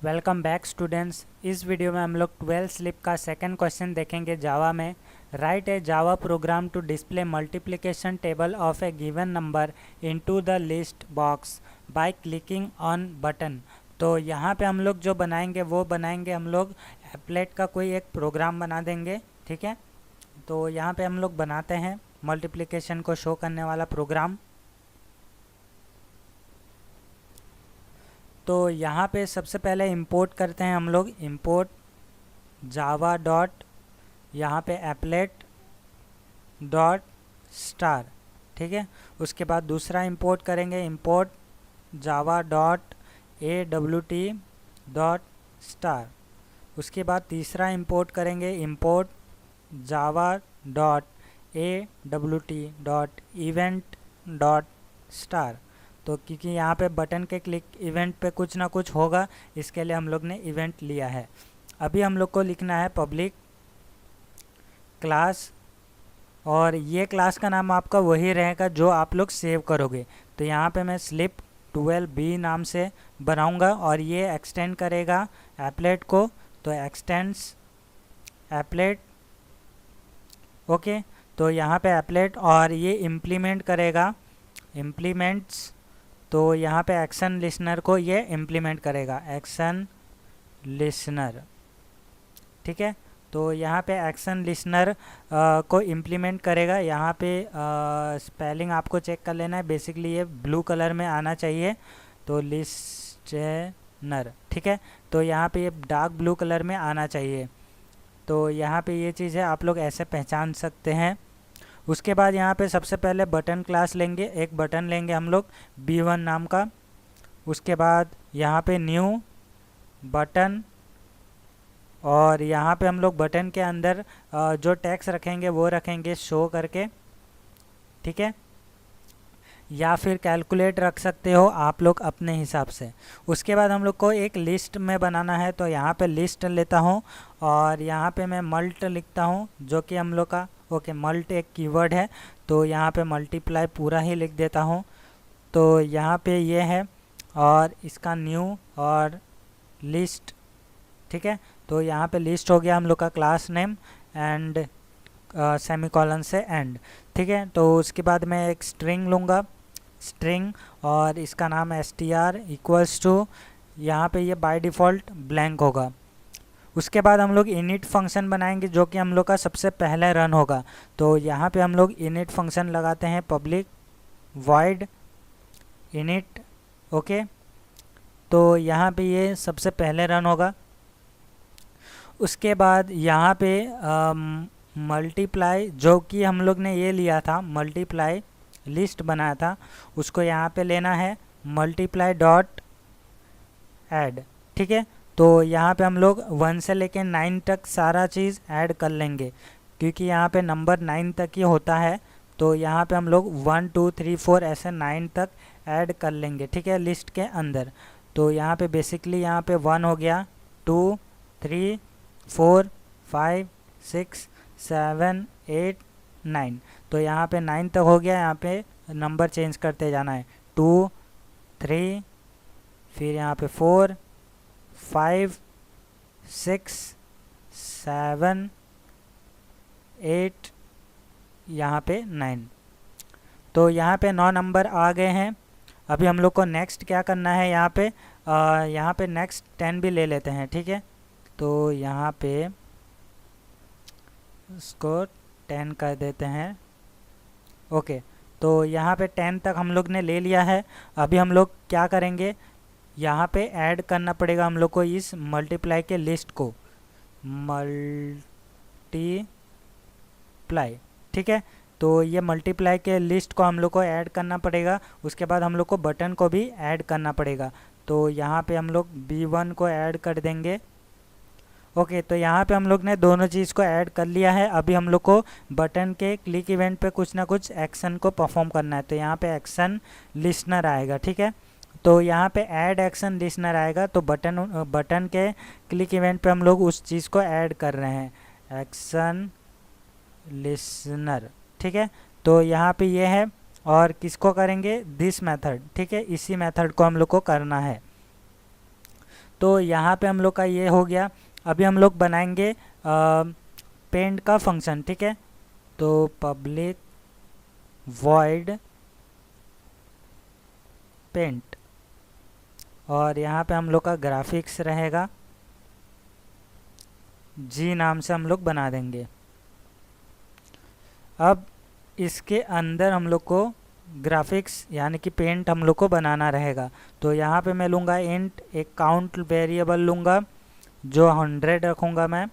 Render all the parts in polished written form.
Welcome back students. इस video में हम लोग 12 स्लिप का सेकंड क्वेश्चन देखेंगे जावा में। Write a Java program to display multiplication table of a given number into the list box by clicking on button. तो यहाँ पे हम लोग जो बनाएंगे वो बनाएंगे हम लोग एप्लेट का कोई एक प्रोग्राम बना देंगे। ठीक है, तो यहाँ पे हम लोग बनाते हैं मल्टीप्लिकेशन को शो करने वाला प्रोग्राम। तो यहाँ पे सबसे पहले इंपोर्ट करते हैं हम लोग, इंपोर्ट जावा डॉट यहाँ पे एप्लेट डॉट स्टार। ठीक है, उसके बाद दूसरा इंपोर्ट करेंगे, import Java dot AWT dot star. उसके बाद तीसरा इंपोर्ट करेंगे, import Java dot AWT dot event dot star. तो क्योंकि यहाँ पे बटन के क्लिक इवेंट पे कुछ ना कुछ होगा, इसके लिए हम लोग ने इवेंट लिया है। अभी हम लोग को लिखना है पब्लिक क्लास, और ये क्लास का नाम आपका वही रहेगा जो आप लोग सेव करोगे। तो यहाँ पे मैं स्लिप 12B नाम से बनाऊंगा और ये एक्सटेंड करेगा एप्लेट को, तो एक्सटेंड्स एप्लेट। ओके, तो यहाँ पे एप्लेट और ये इम्प्लीमेंट करेगा इम्प्लीमेंट्स। तो यहाँ पे एक्शन लिसनर को ये इम्प्लीमेंट करेगा, एक्शन लिसनर। ठीक है, तो यहाँ पे एक्शन लिसनर को इम्प्लीमेंट करेगा। यहाँ पे स्पेलिंग आपको चेक कर लेना है, बेसिकली ये ब्लू कलर में आना चाहिए, तो लिस्टनर। ठीक है, तो यहाँ पे ये डार्क ब्लू कलर में आना चाहिए। तो यहाँ पे ये चीज़ है, आप लोग ऐसे पहचान सकते हैं। उसके बाद यहाँ पे सबसे पहले बटन क्लास लेंगे, एक बटन लेंगे हम लोग B1 नाम का। उसके बाद यहाँ पे न्यू बटन, और यहाँ पे हम लोग बटन के अंदर जो टैक्स रखेंगे वो रखेंगे शो करके। ठीक है, या फिर कैलकुलेट रख सकते हो आप लोग अपने हिसाब से। उसके बाद हम लोग को एक लिस्ट में बनाना है, तो यहाँ पे लिस्ट लेता हूँ और यहाँ पे मैं मल्ट लिखता हूँ, जो कि हम लोग का मल्ट एक कीवर्ड है, तो यहाँ पे मल्टीप्लाई पूरा ही लिख देता हूँ। तो यहाँ पे ये है, और इसका न्यू और लिस्ट। ठीक है, तो यहाँ पे लिस्ट हो गया हम लोग का क्लास नेम एंड सेमीकोलन से एंड। ठीक है, तो उसके बाद मैं एक स्ट्रिंग लूँगा, स्ट्रिंग, और इसका नाम str इक्वल्स टू, यहाँ पे ये बाय डिफ़ॉल्ट ब्लैंक होगा। उसके बाद हम लोग इनिट फंक्शन बनाएंगे, जो कि हम लोग का सबसे पहले रन होगा। तो यहाँ पे हम लोग इनिट फंक्शन लगाते हैं, पब्लिक वॉइड इनिट। ओके, तो यहाँ पे ये सबसे पहले रन होगा। उसके बाद यहाँ पे मल्टीप्लाई, जो कि हम लोग ने ये लिया था, मल्टीप्लाई लिस्ट बनाया था, उसको यहाँ पे लेना है मल्टीप्लाई डॉट ऐड। ठीक है, तो यहाँ पे हम लोग 1 से लेके 9 तक सारा चीज़ ऐड कर लेंगे, क्योंकि यहाँ पे नंबर 9 तक ही होता है। तो यहाँ पे हम लोग 1 2 3 4 ऐसे 9 तक ऐड कर लेंगे। ठीक है, लिस्ट के अंदर। तो यहाँ पे बेसिकली यहाँ पे 1 हो गया, 2 3 4 5 6 7 8 9। तो यहाँ पे 9 तक हो गया। यहाँ पे नंबर चेंज करते जाना है, 2 3, फिर यहाँ पे 4 5 6 7 8, यहाँ पे 9। तो यहाँ पे 9 नंबर आ गए हैं। अभी हम लोग को नेक्स्ट क्या करना है, यहाँ पे नेक्स्ट 10 भी ले लेते हैं। ठीक है, तो यहाँ पे इसको 10 कर देते हैं। ओके, तो यहाँ पे 10 तक हम लोग ने ले लिया है। अभी हम लोग क्या करेंगे, यहाँ पे ऐड करना पड़ेगा हम लोग को इस मल्टीप्लाई के लिस्ट को, मल्टीप्लाई। ठीक है, तो ये मल्टीप्लाई के लिस्ट को हम लोग को ऐड करना पड़ेगा। उसके बाद हम लोग को बटन को भी ऐड करना पड़ेगा। तो यहाँ पे हम लोग B1 को ऐड कर देंगे। ओके, तो यहाँ पे हम लोग ने दोनों चीज़ को ऐड कर लिया है। अभी हम लोग को बटन के क्लिक इवेंट पे कुछ ना कुछ एक्शन को परफॉर्म करना है, तो यहाँ पे एक्शन लिसनर आएगा। ठीक है, तो यहाँ पे ऐड एक्शन लिसनर आएगा, तो बटन के क्लिक इवेंट पे हम लोग उस चीज़ को ऐड कर रहे हैं, एक्शन लिसनर। ठीक है, तो यहाँ पे ये है, और किसको करेंगे, दिस मेथड। ठीक है, इसी मेथड को हम लोग को करना है। तो यहाँ पे हम लोग का ये हो गया। अभी हम लोग बनाएंगे पेंट का फंक्शन, ठीक है। तो पब्लिक वॉइड पेंट, और यहाँ पे हम लोग का ग्राफिक्स रहेगा, जी नाम से हम लोग बना देंगे। अब इसके अंदर हम लोग को ग्राफिक्स यानी कि पेंट हम लोग को बनाना रहेगा। तो यहाँ पे मैं लूँगा इंट, एक काउंट वेरिएबल लूँगा जो 100 रखूँगा मैं,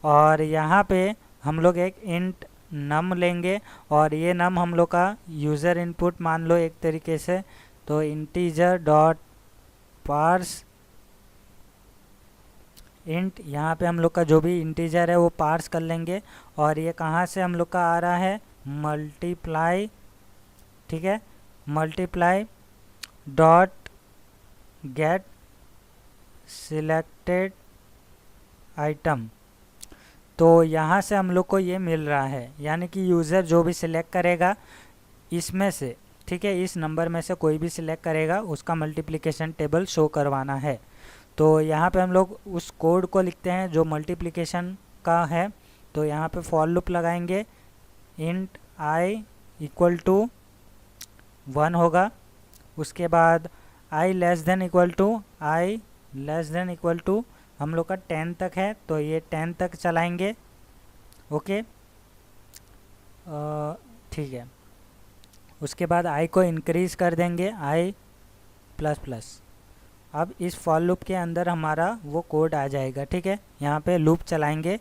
और यहाँ पे हम लोग एक इंट नम लेंगे, और ये नम हम लोग का यूज़र इनपुट मान लो एक तरीके से। तो इंटीजर डॉट पार्स इंट, यहाँ पे हम लोग का जो भी इंटीजर है वो पार्स कर लेंगे, और ये कहाँ से हम लोग का आ रहा है, मल्टीप्लाई, ठीक है, multiply dot get selected item. तो यहाँ से हम लोग को ये मिल रहा है, यानी कि यूज़र जो भी सिलेक्ट करेगा इसमें से, ठीक है, इस नंबर में से कोई भी सिलेक्ट करेगा उसका मल्टीप्लिकेशन टेबल शो करवाना है। तो यहाँ पे हम लोग उस कोड को लिखते हैं जो मल्टीप्लिकेशन का है। तो यहाँ पे फॉर लूप लगाएंगे, इंट i इक्वल टू 1 होगा, उसके बाद i less than equal to हम लोग का 10 तक है, तो ये 10 तक चलाएंगे, ओके, ठीक है। उसके बाद i को इंक्रीज़ कर देंगे, i प्लस प्लस। अब इस फॉर लूप के अंदर हमारा वो कोड आ जाएगा, ठीक है। यहाँ पे लूप चलाएंगे,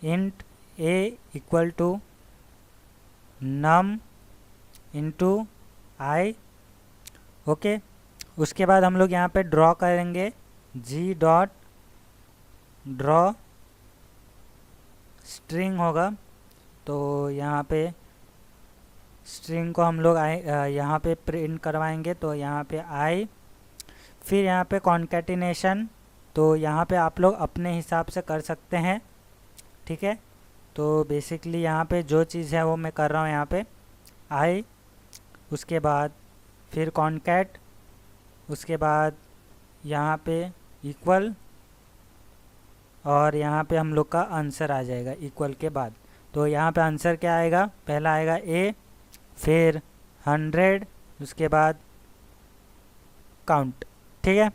int a equal to num into i, okay. उसके बाद हम लोग यहाँ पे ड्रॉ करेंगे, जी डॉट ड्रॉ स्ट्रिंग होगा। तो यहाँ पे स्ट्रिंग को हम लोग यहाँ पे प्रिंट करवाएंगे, तो यहाँ पे i, फिर यहाँ पे कॉन्केटिनेशन, तो यहाँ पे आप लोग अपने हिसाब से कर सकते हैं, ठीक है। तो बेसिकली यहाँ पे जो चीज़ है वो मैं कर रहा हूँ, यहाँ पे i, उसके बाद फिर कॉन्कैट, उसके बाद यहाँ पे इक्वल, और यहाँ पे हम लोग का आंसर आ जाएगा इक्वल के बाद। तो यहाँ पे आंसर क्या आएगा, पहला आएगा a, फिर 100, उसके बाद काउंट, ठीक है।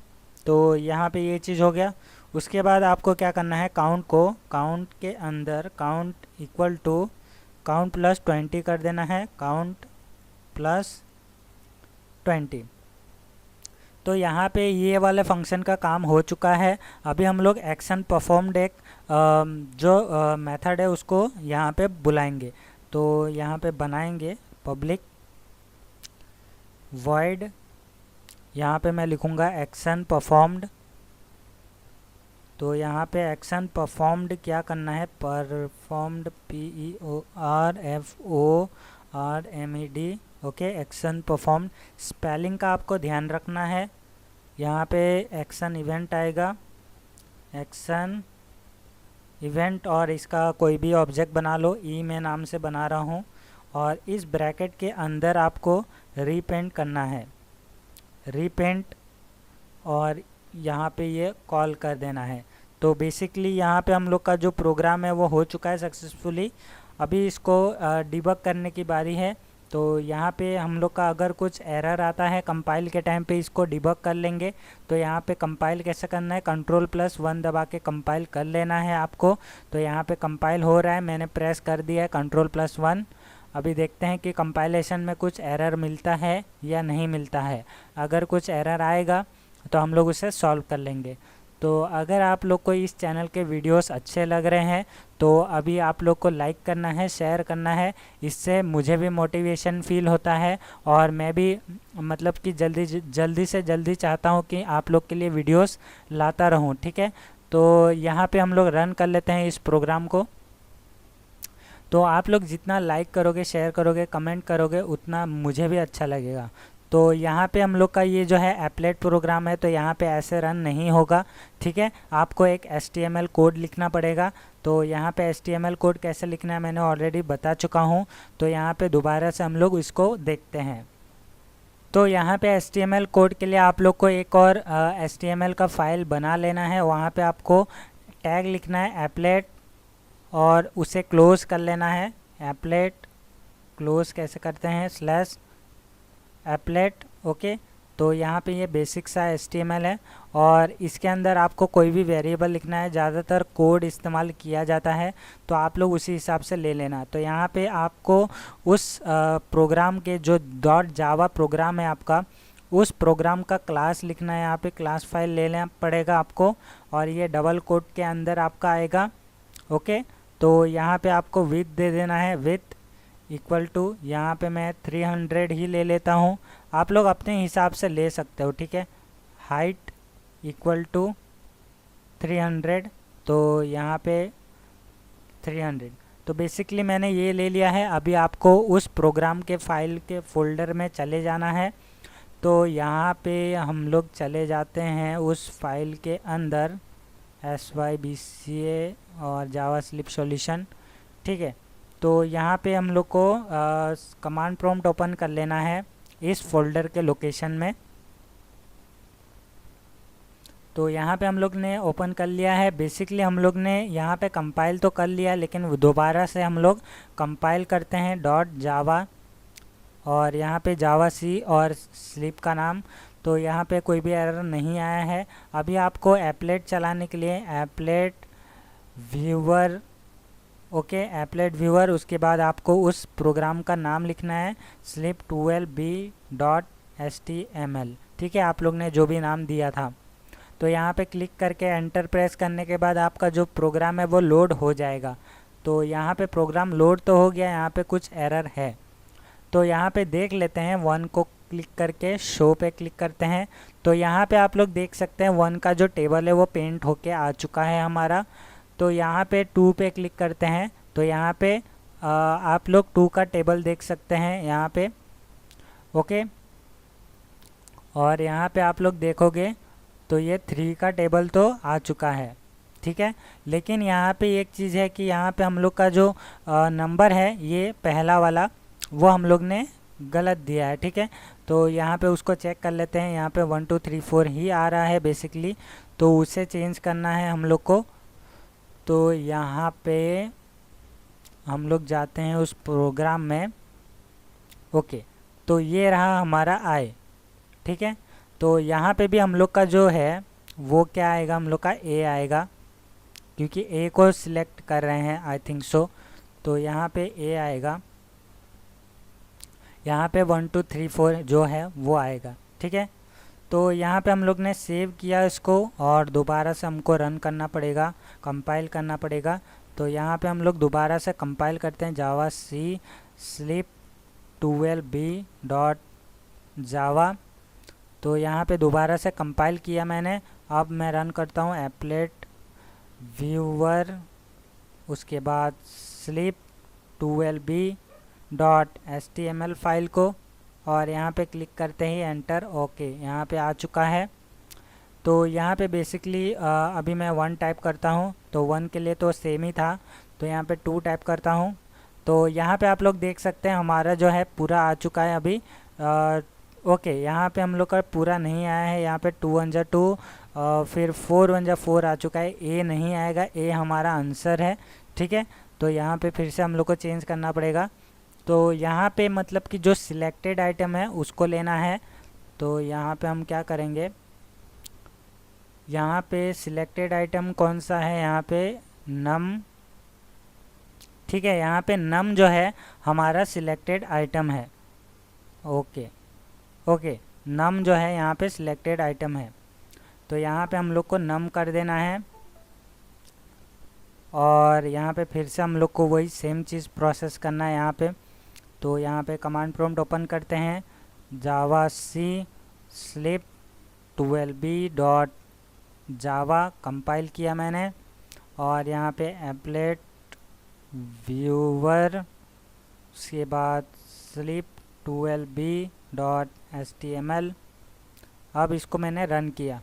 तो यहाँ पे ये चीज़ हो गया। उसके बाद आपको क्या करना है, काउंट को काउंट के अंदर count equal to count plus 20 कर देना है, काउंट प्लस 20। तो यहाँ पे ये वाले फंक्शन का काम हो चुका है। अभी हम लोग एक्शन परफॉर्म्ड एक जो मेथड है उसको यहाँ पे बुलाएंगे। तो यहाँ पे बनाएंगे पब्लिक वॉइड, यहाँ पे मैं लिखूँगा एक्शन परफॉर्म्ड। तो यहाँ पे एक्शन परफॉर्म्ड क्या करना है, performed PERFORMED, okay, action performed. Spelling का आपको ध्यान रखना है, यहाँ पे एक्शन इवेंट आएगा, एक्शन इवेंट, और इसका कोई भी ऑब्जेक्ट बना लो, ई मैं नाम से बना रहा हूँ, और इस ब्रैकेट के अंदर आपको रीपेंट करना है, रीपेंट, और यहाँ पे ये कॉल कर देना है। तो बेसिकली यहाँ पे हम लोग का जो प्रोग्राम है वो हो चुका है सक्सेसफुली। अभी इसको डिबग करने की बारी है। तो यहाँ पे हम लोग का अगर कुछ एरर आता है कंपाइल के टाइम पे, इसको डिबग कर लेंगे। तो यहाँ पे कंपाइल कैसे करना है, Ctrl+1 दबा के कंपाइल कर लेना है आपको। तो यहाँ पे कंपाइल हो रहा है, मैंने प्रेस कर दिया है Ctrl+1। अभी देखते हैं कि कंपाइलेशन में कुछ एरर मिलता है या नहीं मिलता है। अगर कुछ एरर आएगा तो हम लोग उसे सॉल्व कर लेंगे। तो अगर आप लोग को इस चैनल के वीडियोस अच्छे लग रहे हैं तो अभी आप लोग को लाइक करना है, शेयर करना है, इससे मुझे भी मोटिवेशन फील होता है, और मैं भी मतलब कि जल्दी से जल्दी चाहता हूं कि आप लोग के लिए वीडियोस लाता रहूं, ठीक है। तो यहाँ पे हम लोग रन कर लेते हैं इस प्रोग्राम को। तो आप लोग जितना लाइक करोगे, शेयर करोगे, कमेंट करोगे, उतना मुझे भी अच्छा लगेगा। तो यहाँ पे हम लोग का ये जो है एप्लेट प्रोग्राम है, तो यहाँ पे ऐसे रन नहीं होगा, ठीक है। आपको एक HTML कोड लिखना पड़ेगा। तो यहाँ पे HTML कोड कैसे लिखना है मैंने ऑलरेडी बता चुका हूँ। तो यहाँ पे दोबारा से हम लोग इसको देखते हैं। तो यहाँ पे HTML कोड के लिए आप लोग को एक और HTML का फाइल बना लेना है। वहाँ पे आपको टैग लिखना है एप्लेट और उसे क्लोज कर लेना है। एप्लेट क्लोज कैसे करते हैं, स्लैश एप्लेट। ओके, तो यहाँ पे ये बेसिक सा HTML है और इसके अंदर आपको कोई भी वेरिएबल लिखना है। ज़्यादातर कोड इस्तेमाल किया जाता है तो आप लोग उसी हिसाब से ले लेना। तो यहाँ पे आपको उस प्रोग्राम के जो .java प्रोग्राम है आपका, उस प्रोग्राम का क्लास लिखना है। यहाँ पे क्लास फाइल ले लेना पड़ेगा आपको और ये डबल कोट के अंदर आपका आएगा। ओके, तो यहाँ पे आपको विथ दे देना है, विथ इक्वल टू, यहाँ पे मैं 300 ही ले लेता हूँ। आप लोग अपने हिसाब से ले सकते हो, ठीक है। हाइट इक्वल टू 300, तो यहाँ पे 300। तो बेसिकली मैंने ये ले लिया है। अभी आपको उस प्रोग्राम के फाइल के फोल्डर में चले जाना है। तो यहाँ पे हम लोग चले जाते हैं उस फाइल के अंदर, SYBCA और जावा स्लिप सॉल्यूशन, ठीक है। तो यहाँ पे हम लोग को कमांड प्रॉम्प्ट ओपन कर लेना है इस फोल्डर के लोकेशन में। तो यहाँ पे हम लोग ने ओपन कर लिया है। बेसिकली हम लोग ने यहाँ पे कंपाइल तो कर लिया, लेकिन दोबारा से हम लोग कंपाइल करते हैं .java और यहाँ पे जावा सी और स्लिप का नाम। तो यहाँ पे कोई भी एरर नहीं आया है। अभी आपको एप्लेट चलाने के लिए applet viewer, okay, applet viewer, उसके बाद आपको उस प्रोग्राम का नाम लिखना है slip12b.html, ठीक है, आप लोग ने जो भी नाम दिया था। तो यहाँ पे क्लिक करके एंटर प्रेस करने के बाद आपका जो प्रोग्राम है वो लोड हो जाएगा। तो यहाँ पे प्रोग्राम लोड तो हो गया, यहाँ पे कुछ एरर है। तो यहाँ पे देख लेते हैं, 1 को क्लिक करके शो पे क्लिक करते हैं। तो यहाँ पे आप लोग देख सकते हैं 1 का जो टेबल है वो पेंट होके आ चुका है हमारा। तो यहाँ पे 2 पे क्लिक करते हैं। तो यहाँ पे आप लोग 2 का टेबल देख सकते हैं यहाँ पे, ओके। और यहाँ पे आप लोग देखोगे तो ये 3 का टेबल तो आ चुका है, ठीक है। लेकिन यहाँ पे एक चीज़ है कि यहाँ पे हम लोग का जो नंबर है, ये पहला वाला, वो हम लोग ने गलत दिया है, ठीक है। तो यहाँ पे उसको चेक कर लेते हैं। यहाँ पे 1 2 3 4 ही आ रहा है बेसिकली, तो उसे चेंज करना है हम लोग को। तो यहाँ पे हम लोग जाते हैं उस प्रोग्राम में, ओके। तो ये रहा हमारा आई, ठीक है। तो यहाँ पे भी हम लोग का जो है वो क्या आएगा, हम लोग का ए आएगा, क्योंकि ए को सिलेक्ट कर रहे हैं, आई थिंक सो। तो यहाँ पे ए आएगा, यहाँ पे 1 2 3 4 जो है वो आएगा, ठीक है। तो यहाँ पे हम लोग ने सेव किया इसको और दोबारा से हमको रन करना पड़ेगा, कंपाइल करना पड़ेगा। तो यहाँ पे हम लोग दोबारा से कंपाइल करते हैं, जावा सी slip12b.java। तो यहाँ पे दोबारा से कंपाइल किया मैंने। अब मैं रन करता हूँ एप्लेट व्यूअर, उसके बाद slip12b.html फाइल को, और यहाँ पे क्लिक करते ही एंटर, ओके, यहाँ पे आ चुका है। तो यहाँ पे बेसिकली अभी मैं 1 टाइप करता हूँ। तो 1 के लिए तो सेम ही था, तो यहाँ पे 2 टाइप करता हूँ। तो यहाँ पे आप लोग देख सकते हैं हमारा जो है पूरा आ चुका है अभी। ओके, यहाँ पे हम लोग का पूरा नहीं आया है। यहाँ पे 2 1 जा 2, फिर 4 1 जा 4 आ चुका है। ए नहीं आएगा, ए हमारा आंसर है, ठीक है। तो यहाँ पे फिर से हम लोग को चेंज करना पड़ेगा। तो यहाँ पे मतलब कि जो सिलेक्टेड आइटम है उसको लेना है। तो यहाँ पे हम क्या करेंगे, यहाँ पे सिलेक्टेड आइटम कौन सा है, यहाँ पे नम, ठीक है। यहाँ पे नम जो है हमारा सिलेक्टेड आइटम है, ओके ओके, नम जो है यहाँ पे सिलेक्टेड आइटम है। तो यहाँ पे हम लोग को नम कर देना है और यहाँ पे फिर से हम लोग को वही सेम चीज़ प्रोसेस करना है यहाँ पे। तो यहाँ पे कमांड प्रॉम्प्ट ओपन करते हैं, जावा सी slip12b.java कंपाइल किया मैंने, और यहाँ पे एप्लेट व्यूअर, उसके बाद slip12b.html। अब इसको मैंने रन किया।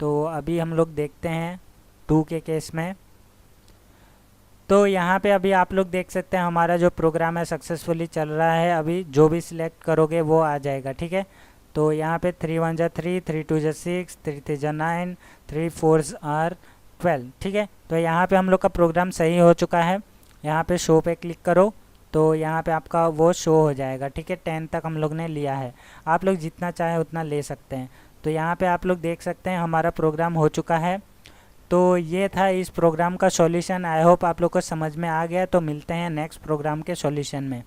तो अभी हम लोग देखते हैं 2 के केस में। तो यहाँ पे अभी आप लोग देख सकते हैं हमारा जो प्रोग्राम है सक्सेसफुली चल रहा है। अभी जो भी सिलेक्ट करोगे वो आ जाएगा, ठीक है। तो यहाँ पे 3 1 जा 3, 3 2 जा 6, 3 3 जा 9, 3 4 आर 12। ठीक है, तो यहाँ पे हम लोग का प्रोग्राम सही हो चुका है। यहाँ पे शो पे क्लिक करो तो यहाँ पे आपका वो शो हो जाएगा। ठीक है, 10 तक हम लोग ने लिया है, आप लोग जितना चाहे उतना ले सकते हैं। तो यहाँ पे आप लोग देख सकते हैं हमारा प्रोग्राम हो चुका है। तो ये था इस प्रोग्राम का सॉल्यूशन। आई होप आप लोग को समझ में आ गया। तो मिलते हैं नेक्स्ट प्रोग्राम के सॉल्यूशन में।